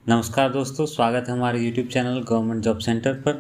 नमस्कार दोस्तों, स्वागत है हमारे YouTube channel government job centre पर।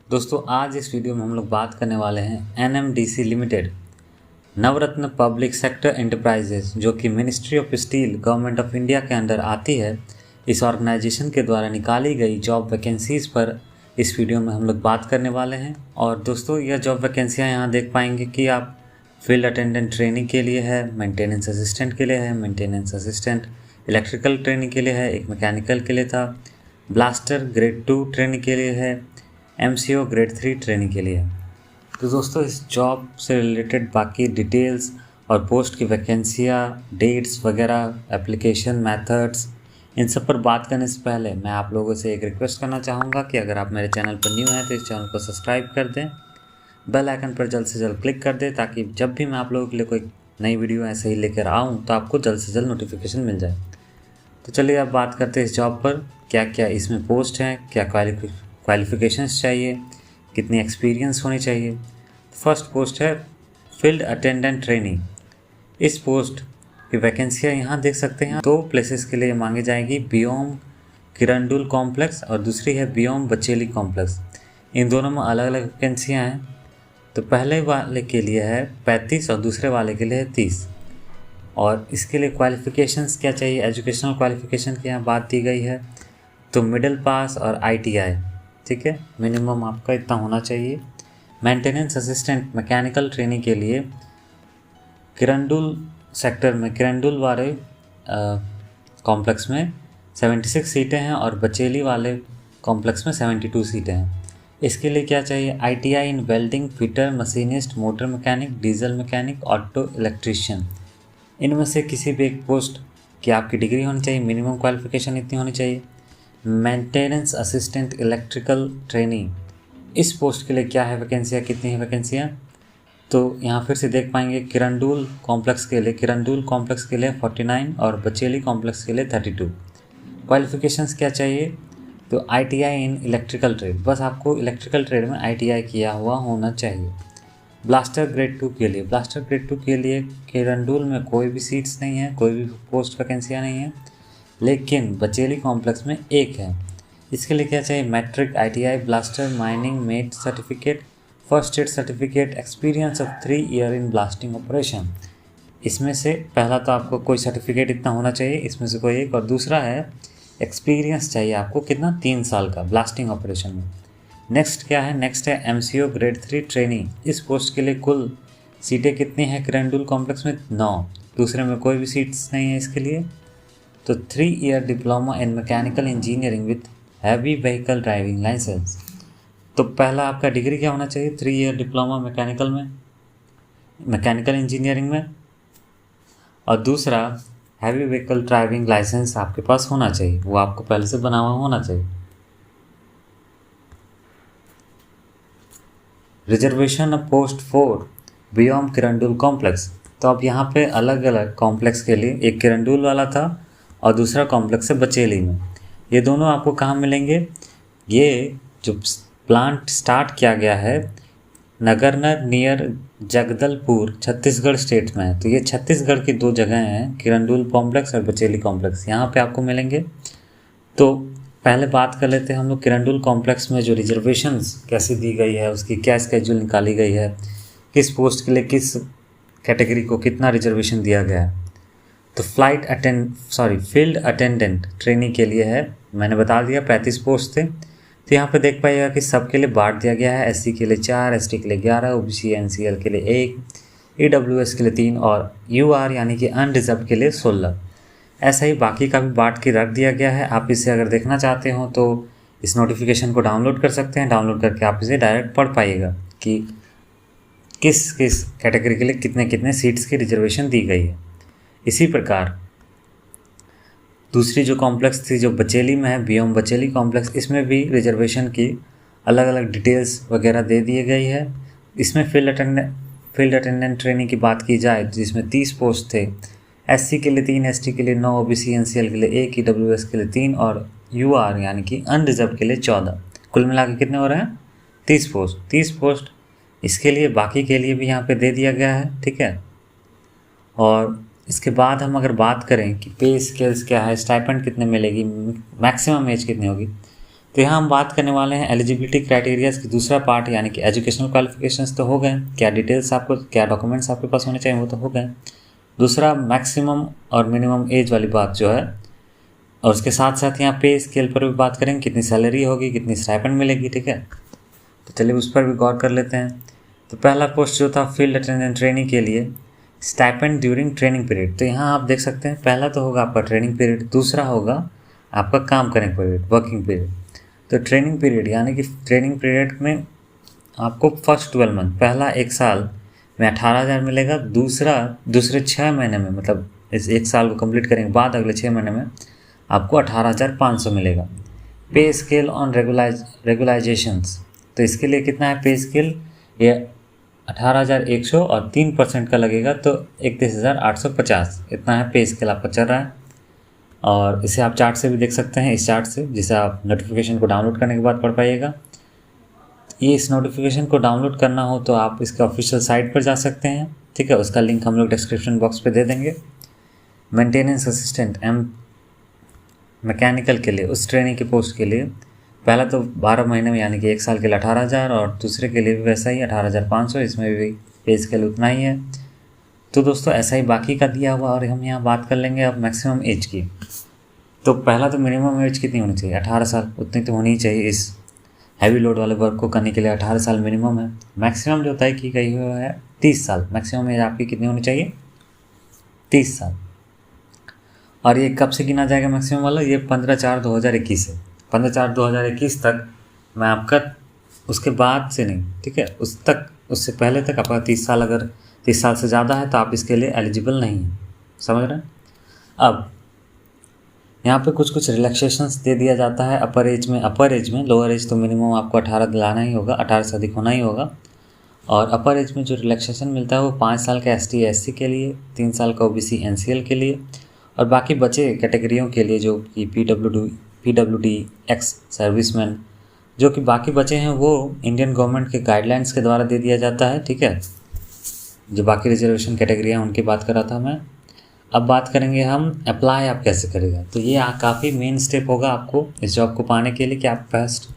दोस्तों, आज इस वीडियो में हम लोग बात करने वाले हैं NMDC लिमिटेड, नवरत्न पब्लिक सेक्टर एंटरप्राइजेज, जो कि ministry of steel government of India के अंडर आती है। इस ऑर्गेनाइजेशन के द्वारा निकाली गई जॉब वैकेंसीज़ पर इस वीडियो में हम लोग बात करने वाले हैं। और दोस्तों, यह जॉब वैकेंसियाँ यहाँ देख पाएंगे कि आप फील्ड अटेंडेंट ट्रेनिंग के लिए है, मेंटेनेंस असिस्टेंट के लिए है, मेंटेनेंस असिस्टेंट इलेक्ट्रिकल ट्रेनिंग के लिए है, एक मैकेनिकल के लिए था, ब्लास्टर ग्रेड 2 ट्रेनिंग के लिए है, MCO ग्रेड 3 ट्रेनिंग के लिए है। तो दोस्तों, इस जॉब से रिलेटेड बाकी डिटेल्स और पोस्ट की वैकेंसियाँ, डेट्स वगैरह, एप्लीकेशन मेथड्स, इन सब पर बात करने से पहले मैं आप लोगों से एक रिक्वेस्ट करना चाहूँगा कि अगर आप मेरे चैनल पर न्यू हैं तो इस चैनल को सब्सक्राइब कर दें, बेल आइकन पर जल्द से जल्द क्लिक कर दें, ताकि जब भी मैं आप लोगों के लिए कोई नई वीडियो ऐसे ही लेकर आऊँ तो आपको जल्द से जल्द नोटिफिकेशन मिल जाए। तो चलिए अब बात करते हैं इस जॉब पर क्या क्या इसमें पोस्ट हैं, क्या क्वालिफिकेशंस चाहिए, कितनी एक्सपीरियंस होनी चाहिए। फर्स्ट पोस्ट है फील्ड अटेंडेंट ट्रेनिंग। इस पोस्ट की वैकेंसियाँ यहाँ देख सकते हैं। 2 प्लेसेस के लिए मांगी जाएगी, बियोम किरंडुल कॉम्प्लेक्स और दूसरी है बियोम बचेली कॉम्प्लेक्स। इन दोनों में अलग अलग वैकेंसियाँ हैं। तो पहले वाले के लिए है 35 और दूसरे वाले के लिए है 30। और इसके लिए क्वालिफ़िकेशंस क्या चाहिए, एजुकेशनल क्वालिफ़िकेशन की यहाँ बात दी गई है। तो मिडिल पास और ITI, ठीक है, मिनिमम आपका इतना होना चाहिए। मेंटेनेंस असिस्टेंट मैकेनिकल ट्रेनिंग के लिए किरंडुल सेक्टर में, किरंडुल वाले कॉम्प्लेक्स में 76 सीटें हैं और बचेली वाले कॉम्प्लेक्स में 72 सीटें हैं। इसके लिए क्या चाहिए, ITI इन welding, fitter, machinist, motor mechanic, diesel mechanic, auto electrician. इनमें से किसी भी एक पोस्ट की आपकी डिग्री होनी चाहिए, मिनिमम क्वालिफिकेशन इतनी होनी चाहिए। मेंटेनेंस असिस्टेंट इलेक्ट्रिकल ट्रेनिंग, इस पोस्ट के लिए क्या है वैकेंसियाँ, कितनी है वैकेंसियाँ, तो यहाँ फिर से देख पाएंगे। किरंडुल कॉम्प्लेक्स के लिए 49 और बचेली कॉम्प्लेक्स के लिए 32। क्वालिफिकेशंस क्या चाहिए, तो ITI इन इलेक्ट्रिकल ट्रेड, बस आपको इलेक्ट्रिकल ट्रेड में ITI किया हुआ होना चाहिए। ब्लास्टर ग्रेड 2 के लिए किरंडुल में कोई भी सीट्स नहीं है, कोई भी पोस्ट वैकेंसियाँ नहीं है, लेकिन बचेली कॉम्प्लेक्स में एक है। इसके लिए क्या चाहिए, matric, ITI, blaster, mining mate certificate, first aid certificate, experience of 3 year in blasting operation. इसमें से पहला तो आपको कोई सर्टिफिकेट इतना होना चाहिए, इसमें से कोई एक, और दूसरा है एक्सपीरियंस चाहिए आपको कितना, 3 साल का ब्लास्टिंग ऑपरेशन में। नेक्स्ट क्या है, नेक्स्ट है MCO ग्रेड 3 ट्रेनिंग। इस पोस्ट के लिए कुल सीटें कितनी हैं किरंडुल कॉम्प्लेक्स में, 9, दूसरे में कोई भी सीट्स नहीं है इसके लिए। तो 3 year diploma in mechanical engineering with heavy vehicle driving licence. तो पहला आपका डिग्री क्या होना चाहिए, 3 ईयर डिप्लोमा मैकेनिकल में, मैकेनिकल इंजीनियरिंग में, और दूसरा हैवी व्हीकल ड्राइविंग लाइसेंस आपके पास होना चाहिए, वो आपको पहले से बना हुआ होना चाहिए। Reservation of post 4 BIOM Kirandul complex. तो अब यहाँ पे अलग अलग कॉम्प्लेक्स के लिए, एक किरंडुल वाला था और दूसरा कॉम्प्लेक्स है बचेली में। ये दोनों आपको कहाँ मिलेंगे, ये जो प्लांट स्टार्ट किया गया है नगरनर नियर जगदलपुर, छत्तीसगढ़ स्टेट में है। तो ये छत्तीसगढ़ की 2 जगह हैं, किरंडुल कॉम्प्लेक्स और बचेली कॉम्प्लेक्स, यहाँ पे आपको मिलेंगे। तो पहले बात कर लेते हैं हम लोग किरंडुल कॉम्प्लेक्स में जो रिजर्वेशंस कैसी दी गई है, उसकी क्या स्केड्यूल निकाली गई है, किस पोस्ट के लिए किस कैटेगरी को कितना रिजर्वेशन दिया गया है। तो फील्ड अटेंडेंट ट्रेनिंग के लिए है, मैंने बता दिया 35 पोस्ट थे। तो यहाँ पे देख पाइएगा कि सबके लिए बांट दिया गया है, SC के लिए 4, ST के लिए 11, OBC NCL के लिए 1, EWS के लिए 3 और UR यानी कि अनरिजर्व के लिए 16। ऐसा ही बाकी का भी बांट के रख दिया गया है। आप इसे अगर देखना चाहते हो तो इस नोटिफिकेशन को डाउनलोड कर सकते हैं, डाउनलोड करके आप इसे डायरेक्ट पढ़ पाइएगा कि किस किस कैटेगरी के लिए कितने कितने सीट्स की रिजर्वेशन दी गई है। इसी प्रकार दूसरी जो कॉम्प्लेक्स थी जो बचेली में है, बियोम बचेली कॉम्प्लेक्स, इसमें भी रिजर्वेशन की अलग अलग डिटेल्स वगैरह दे दी गई है। इसमें फील्ड अटेंडेंट ट्रेनिंग की बात की जाए जिसमें 30 पोस्ट थे, SC के लिए 3, ST के लिए 9, OBC NCL के लिए 1, EWS के लिए 3 और UR यानी कि अनरिजर्व के लिए 14। कुल मिला के कितने हो रहे हैं, 30 पोस्ट। इसके लिए बाकी के लिए भी यहाँ पे दे दिया गया है, ठीक है। और इसके बाद हम अगर बात करें कि पे स्केल्स क्या है, स्टाइपेंड कितने मिलेगी, मैक्सिमम एज कितनी होगी, तो यहाँ हम बात करने वाले हैं एलिजिबिलिटी क्राइटेरियाज की दूसरा पार्ट, यानी कि एजुकेशनल क्वालिफिकेशंस तो हो गए, क्या डिटेल्स आपको, क्या डॉक्यूमेंट्स आपके पास होने चाहिए वो तो हो गए। दूसरा मैक्सिमम और मिनिमम एज वाली बात जो है, और उसके साथ साथ यहाँ पे स्केल पर भी बात करेंगे, कितनी सैलरी होगी, कितनी स्टाइपेंड मिलेगी, ठीक है। तो चलिए उस पर भी गौर कर लेते हैं। तो पहला पोस्ट जो था फील्ड अटेंडेंट ट्रेनिंग के लिए, स्टाइपेंड ड्यूरिंग ट्रेनिंग पीरियड, तो यहाँ आप देख सकते हैं पहला तो होगा आपका ट्रेनिंग पीरियड, दूसरा होगा आपका काम करने पीरियड, वर्किंग पीरियड। तो ट्रेनिंग पीरियड यानी कि ट्रेनिंग पीरियड में आपको फर्स्ट 12 मंथ, पहला 1 साल में 18,000 मिलेगा, दूसरे 6 महीने में, मतलब इस 1 साल को कंप्लीट करने के बाद अगले 6 महीने में आपको 18,500 मिलेगा। पे स्केल ऑन रेगुलाइजेशंस, तो इसके लिए कितना है पे स्केल, ये 18,100 और 3% का लगेगा तो 31,850, इतना है पे स्केल आपका चल रहा है। और इसे आप चार्ट से भी देख सकते हैं, इस चार्ट से, जिसे आप नोटिफिकेशन को डाउनलोड करने के बाद पढ़ पाइएगा। ये इस नोटिफिकेशन को डाउनलोड करना हो तो आप इसके ऑफिशियल साइट पर जा सकते हैं, ठीक है, उसका लिंक हम लोग डिस्क्रिप्शन बॉक्स पे दे देंगे। मेंटेनेंस असिस्टेंट मैकेनिकल के लिए, उस ट्रेनिंग की पोस्ट के लिए पहला तो 12 महीने में यानी कि 1 साल के लिए 18,000, और दूसरे के लिए भी वैसा ही 18,500, इसमें भी पे स्केल उतना ही है। तो दोस्तों ऐसा ही बाकी का दिया हुआ, और हम यहाँ बात कर लेंगे अब मैक्सिमम एज की। तो पहला तो मिनिमम एज कितनी होनी चाहिए, 18 साल, उतनी तो होनी ही चाहिए। इस हैवी लोड वाले वर्क को करने के लिए 18 साल मिनिमम है। मैक्सिमम जो तय की गई हुई है 30 साल, मैक्सिमम एज आपकी कितनी होनी चाहिए, 30 साल। और ये कब से गिना जाएगा मैक्सिमम वाला, ये 15/4/2021 से 15/4/2021 तक मैं आपका, उसके बाद से नहीं, ठीक है, उससे पहले तक आपका 30 साल, अगर 30 साल से ज़्यादा है तो आप इसके लिए एलिजिबल नहीं हैं, समझ रहे हैं। अब यहाँ पे कुछ रिलैक्सेशंस दे दिया जाता है अपर एज में, लोअर एज तो मिनिमम आपको 18 दिलाना ही होगा, 18 से अधिक होना ही होगा। और अपर एज में जो रिलैक्सेशन मिलता है वो 5 साल का ST/SC के लिए, 3 साल का OBC NCL के लिए, और बाकी बचे कैटेगरियों के लिए जो कि PWD एक्स सर्विसमैन, जो कि बाकी बचे हैं वो इंडियन गवर्नमेंट के गाइडलाइंस के द्वारा दे दिया जाता है, ठीक है। जो बाकी रिजर्वेशन कैटेगरी हैं उनकी बात कर रहा था मैं। अब बात करेंगे हम अप्लाई आप कैसे करेगा। तो ये काफ़ी मेन स्टेप होगा आपको इस जॉब को पाने के लिए, कि आप फर्स्ट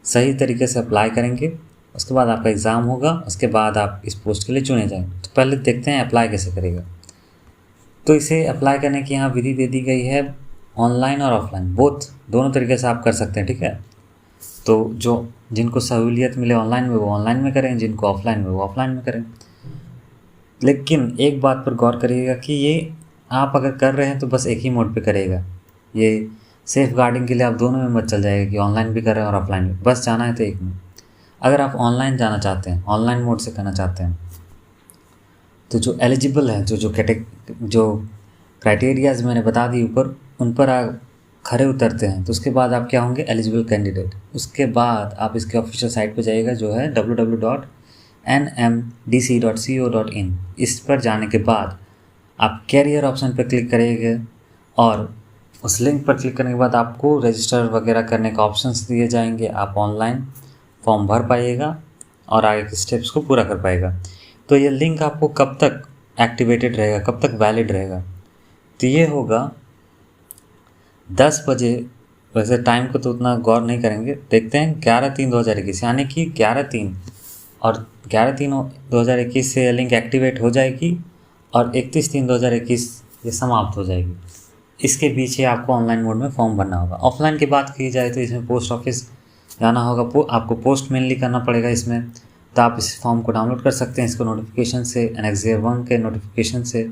सही तरीके से अप्लाई करेंगे, उसके बाद आपका एग्ज़ाम होगा, उसके बाद आप इस पोस्ट के लिए चुने जाएंगे। तो पहले देखते हैं अप्लाई कैसे करेगा। तो इसे अप्लाई करने की यहाँ विधि दे दी गई है, ऑनलाइन और ऑफलाइन, दोनों तरीके से आप कर सकते हैं, ठीक है। तो जिनको सहूलियत मिले ऑनलाइन में वो ऑनलाइन में करें, जिनको ऑफलाइन में वो ऑफलाइन में करें। लेकिन एक बात पर गौर करिएगा कि ये आप अगर कर रहे हैं तो बस एक ही मोड पे करेगा, ये सेफ गार्डिंग के लिए आप दोनों में मत चल जाएगा कि ऑनलाइन भी कर रहे हैं और ऑफलाइन भी, बस जाना है तो एक में। अगर आप ऑनलाइन जाना चाहते हैं, ऑनलाइन मोड से करना चाहते हैं, तो जो एलिजिबल है, जो क्राइटेरियाज मैंने बता दी ऊपर, उन पर आप खरे उतरते हैं तो उसके बाद आप क्या होंगे, एलिजिबल कैंडिडेट। उसके बाद आप इसके ऑफिशियल साइट पर जाइएगा जो है www.nmdc.co.in। इस पर जाने के बाद आप कैरियर ऑप्शन पर क्लिक करेंगे, और उस लिंक पर क्लिक करने के बाद आपको रजिस्टर वगैरह करने का ऑप्शंस दिए जाएंगे। आप ऑनलाइन फॉर्म भर पाइएगा और आगे के स्टेप्स को पूरा कर पाएगा। तो ये लिंक आपको कब तक एक्टिवेटेड रहेगा, कब तक वैलिड रहेगा, तो ये होगा 10 बजे। वैसे टाइम को तो उतना गौर नहीं करेंगे, देखते हैं 11/3/2021, यानी कि 11/3 और 11/3/2021 से लिंक एक्टिवेट हो जाएगी और 31/3/2021 ये समाप्त हो जाएगी। इसके बीच आपको ऑनलाइन मोड में फॉर्म भरना होगा। ऑफलाइन की बात की जाए तो इसमें पोस्ट ऑफिस जाना होगा, आपको पोस्ट मेनली करना पड़ेगा इसमें। तो आप इस फॉर्म को डाउनलोड कर सकते हैं इसको नोटिफिकेशन से, एनेक्स 1 के नोटिफिकेशन से,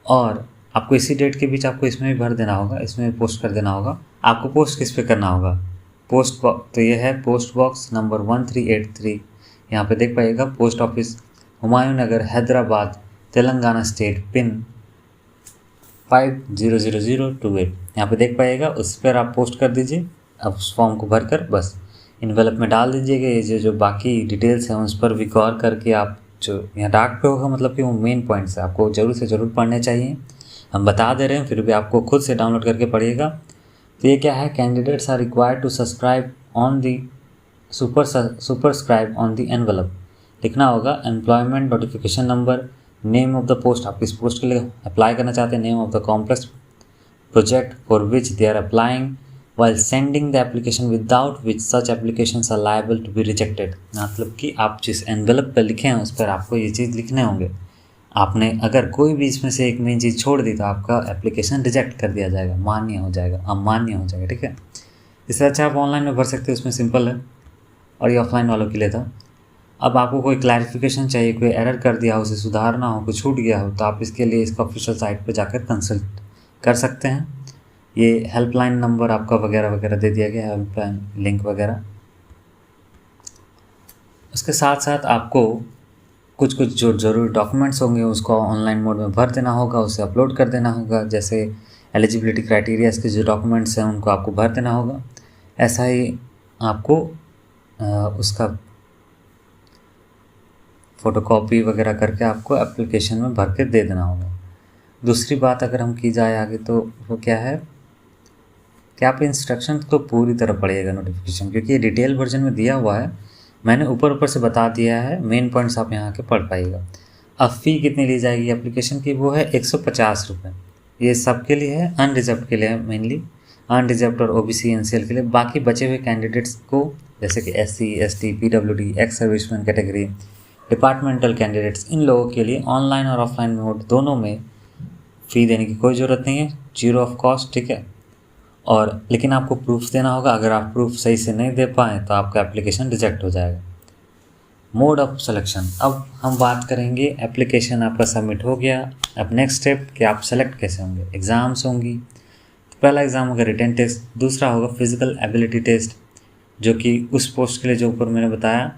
और आपको इसी डेट के बीच आपको इसमें भी भर देना होगा, इसमें भी पोस्ट कर देना होगा। आपको पोस्ट किस पे करना होगा, तो ये है पोस्ट बॉक्स नंबर 1383, यहाँ पे देख पाइएगा, पोस्ट ऑफिस हुमायूं नगर हैदराबाद तेलंगाना स्टेट, पिन 500028, यहाँ पे देख पाइएगा। उस पर आप पोस्ट कर दीजिए। अब उस फॉर्म को भरकर बस इन्वेलप में डाल दीजिएगा। ये जो बाकी डिटेल्स हैं उस पर भी गौर करके आप, जो यहाँ डार्क पे होगा मतलब कि वो मेन पॉइंट्स है, आपको ज़रूर से ज़रूर पढ़ने चाहिए। हम बता दे रहे हैं, फिर भी आपको खुद से डाउनलोड करके पढ़िएगा। तो ये क्या है, candidates are required to subscribe on the superscribe on the envelope, लिखना होगा employment notification number name of the post, आप किस पोस्ट के लिए अप्लाई करना चाहते हैं, name of the complex project for which they are applying, while sending the application without which such applications are liable to be rejected। मतलब कि आप जिस एनवेलप पर लिखे हैं उस पर आपको ये चीज़ लिखने होंगे। आपने अगर कोई भी इसमें से एक मेन चीज़ छोड़ दी तो आपका एप्लीकेशन रिजेक्ट कर दिया जाएगा, मान्य हो जाएगा, अमान्य हो जाएगा। ठीक है, इससे अच्छा आप ऑनलाइन में भर सकते हो, उसमें सिंपल है, और ये ऑफलाइन वालों के लिए था। अब आपको कोई क्लैरिफिकेशन चाहिए, कोई एरर कर दिया हो, उसे सुधारना हो, कुछ छूट गया हो, तो आप इसके लिए इसका ऑफिशियल साइट पर जाकर कंसल्ट कर सकते हैं। ये हेल्पलाइन नंबर आपका वगैरह वगैरह दे दिया गया है, हेल्पलाइन लिंक वगैरह। उसके साथ साथ आपको कुछ कुछ जो ज़रूरी डॉक्यूमेंट्स होंगे उसको ऑनलाइन मोड में भर देना होगा, उसे अपलोड कर देना होगा। जैसे एलिजिबिलिटी क्राइटेरियाज़ के जो डॉक्यूमेंट्स हैं उनको आपको भर देना होगा। ऐसा ही आपको उसका फ़ोटोकॉपी वगैरह करके आपको एप्लीकेशन में भर के दे देना होगा। दूसरी बात अगर हम की जाए आगे तो वो क्या है कि आप इंस्ट्रक्शन तो पूरी तरह पढ़िएगा नोटिफिकेशन, क्योंकि ये डिटेल वर्जन में दिया हुआ है, मैंने ऊपर ऊपर से बता दिया है, मेन पॉइंट्स आप यहाँ के पढ़ पाइएगा। अब फ़ी कितनी ली जाएगी एप्लीकेशन की, वो है 150 रुपये। ये सबके लिए है, अनरिजर्व के लिए है, मेनली अनरिजर्व और OBC NCL के लिए। बाकी बचे हुए कैंडिडेट्स को जैसे कि SC ST PWD ex serviceman category, departmental candidates, इन लोगों के लिए ऑनलाइन और ऑफलाइन मोड दोनों में फ़ी देने की कोई ज़रूरत नहीं है, 0 ऑफ कॉस्ट। ठीक है, और लेकिन आपको प्रूफ देना होगा। अगर आप प्रूफ सही से नहीं दे पाएँ तो आपका एप्लीकेशन रिजेक्ट हो जाएगा। मोड ऑफ सिलेक्शन, अब हम बात करेंगे, एप्लीकेशन आपका सबमिट हो गया, अब नेक्स्ट स्टेप कि आप सेलेक्ट कैसे होंगे। एग्ज़ाम्स होंगी, तो पहला एग्ज़ाम होगा रिटन टेस्ट, दूसरा होगा फिजिकल एबिलिटी टेस्ट जो कि उस पोस्ट के लिए जो ऊपर मैंने बताया।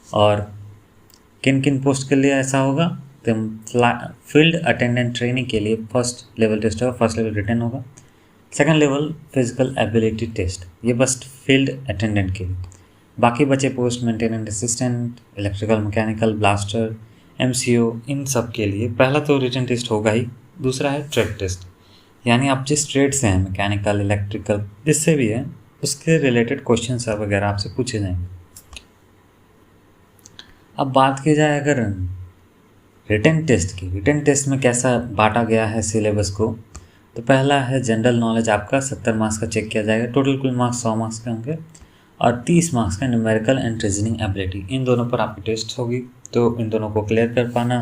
और किन किन पोस्ट के लिए ऐसा होगा, तो फील्ड अटेंडेंट ट्रेनिंग के लिए फर्स्ट लेवल टेस्ट होगा, फर्स्ट लेवल रिटन होगा। Second level physical ability test, ये बस फील्ड अटेंडेंट के लिए। बाकी बचे post maintenance assistant, electrical mechanical, blaster, MCO, इन सब के लिए पहला तो रिटन टेस्ट होगा ही। दूसरा है ट्रेड टेस्ट, यानी आप जिस ट्रेड से हैं, मैकेनिकल, इलेक्ट्रिकल, जिससे भी है उसके रिलेटेड क्वेश्चन वगैरह आपसे पूछे जाएंगे। अब बात की जाए अगर रिटन टेस्ट की, रिटन टेस्ट में कैसा बांटा गया है सिलेबस को, तो पहला है जनरल नॉलेज, आपका 70 मार्क्स का चेक किया जाएगा। टोटल कुल मार्क्स 100 मार्क्स के होंगे, और 30 मार्क्स का न्यूमेरिकल एंड रीजनिंग एबिलिटी, इन दोनों पर आपकी टेस्ट होगी। तो इन दोनों को क्लियर कर पाना,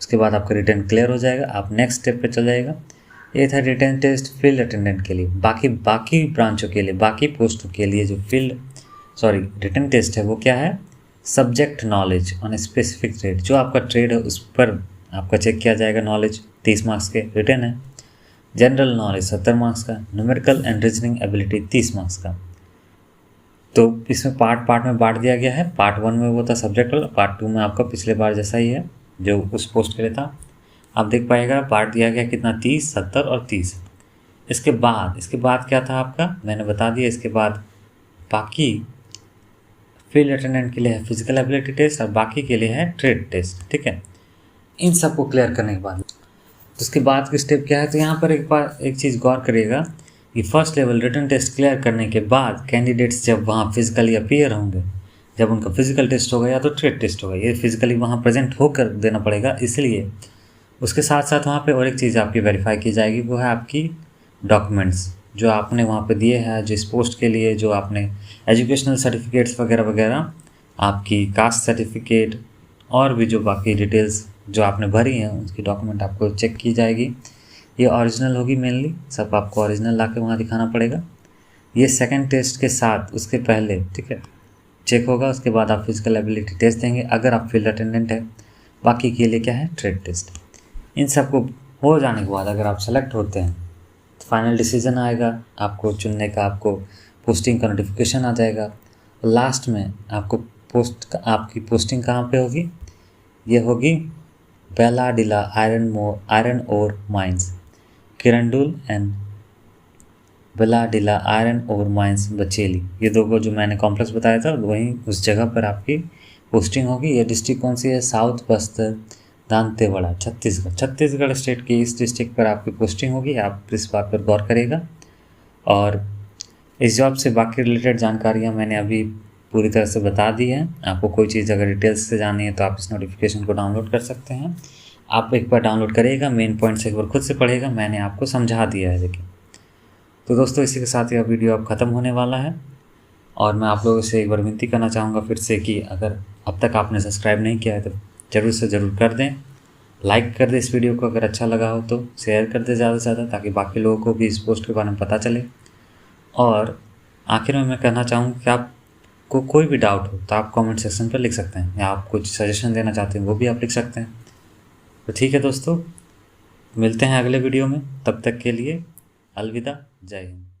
उसके बाद आपका रिटन क्लियर हो जाएगा, आप नेक्स्ट स्टेप पे चल जाएगा। ये था रिटन टेस्ट फील्ड अटेंडेंट के लिए। बाकी ब्रांचों के लिए, बाकी पोस्टों के लिए जो रिटन टेस्ट है वो क्या है, subject knowledge on specific trade, जो आपका ट्रेड है उस पर आपका चेक किया जाएगा। नॉलेज 30 मार्क्स के रिटन है। जनरल नॉलेज 70 मार्क्स का, numerical and reasoning ability 30 marks का। तो इसमें पार्ट में बांट दिया गया है। पार्ट 1 में वो था सब्जेक्ट वाला, पार्ट 2 में आपका पिछले बार जैसा ही है जो उस पोस्ट के लिए था। आप देख पाएगा बांट दिया गया कितना, 30, 70 और 30। इसके बाद क्या था आपका, मैंने बता दिया। इसके बाद बाकी फील्ड अटेंडेंट के लिए है फिजिकल एबिलिटी टेस्ट, और बाकी के लिए है ट्रेड टेस्ट। ठीक है, इन सब को क्लियर करने के बाद तो उसके बाद की स्टेप क्या है, तो यहाँ पर एक चीज़ गौर करिएगा कि first level written test clear करने के बाद कैंडिडेट्स जब वहाँ फिजिकली अपीयर होंगे, जब उनका फिजिकल टेस्ट होगा या तो ट्रेड टेस्ट होगा, ये फिजिकली वहाँ प्रेजेंट होकर देना पड़ेगा। इसलिए उसके साथ साथ वहाँ पे और एक चीज़ आपकी वेरीफाई की जाएगी, वो है आपकी डॉक्यूमेंट्स जो आपने वहाँ पे दिए हैं जिस पोस्ट के लिए, जो आपने एजुकेशनल सर्टिफिकेट्स वगैरह वगैरह, आपकी कास्ट सर्टिफिकेट और भी जो बाकी डिटेल्स जो आपने भरी हैं उसकी डॉक्यूमेंट आपको चेक की जाएगी। ये ओरिजिनल होगी, मेनली सब आपको ओरिजिनल ला के वहाँ दिखाना पड़ेगा। ये सेकंड टेस्ट के साथ उसके पहले, ठीक है, चेक होगा। उसके बाद आप फिजिकल एबिलिटी टेस्ट देंगे अगर आप फील्ड अटेंडेंट है। बाकी के लिए क्या है, ट्रेड टेस्ट। इन सब को हो जाने के बाद अगर आप सेलेक्ट होते हैं तो फाइनल डिसीजन आएगा आपको चुनने का, आपको पोस्टिंग का नोटिफिकेशन आ जाएगा। लास्ट में आपको आपकी पोस्टिंग कहाँ पे होगी, ये होगी Bailadila iron ore mines, Kirandul and Bailadila iron ore mines Bacheli, ये दो को जो मैंने कॉम्प्लेक्स बताया था वहीं उस जगह पर आपकी पोस्टिंग होगी। ये डिस्ट्रिक्ट कौन सी है, साउथ बस्तर दांतेवाड़ा, छत्तीसगढ़ स्टेट की इस डिस्ट्रिक्ट पर आपकी पोस्टिंग होगी। आप इस बात पर गौर करेगा। और इस जॉब से बाकी रिलेटेड जानकारियाँ मैंने अभी पूरी तरह से बता दी है। आपको कोई चीज़ अगर डिटेल्स से जाननी है तो आप इस नोटिफिकेशन को डाउनलोड कर सकते हैं। आप एक बार डाउनलोड करिएगा, मेन पॉइंट से एक बार खुद से पढ़िएगा, मैंने आपको समझा दिया है। देखिए तो दोस्तों इसी के साथ यह वीडियो अब ख़त्म होने वाला है, और मैं आप लोगों से एक बार विनती करना चाहूँगा फिर से कि अगर अब तक आपने सब्सक्राइब नहीं किया है तो ज़रूर से ज़रूर कर दें। लाइक कर दें इस वीडियो को, अगर अच्छा लगा हो तो शेयर कर दें ज़्यादा से ज़्यादा, ताकि बाकी लोगों को भी इस पोस्ट के बारे में पता चले। और आखिर में मैं कहना चाहूँगा कि आपको कोई भी डाउट हो तो आप कमेंट सेक्शन पर लिख सकते हैं, या आप कुछ सजेशन देना चाहते हैं वो भी आप लिख सकते हैं। तो ठीक है दोस्तों, मिलते हैं अगले वीडियो में, तब तक के लिए अलविदा, जय हिंद।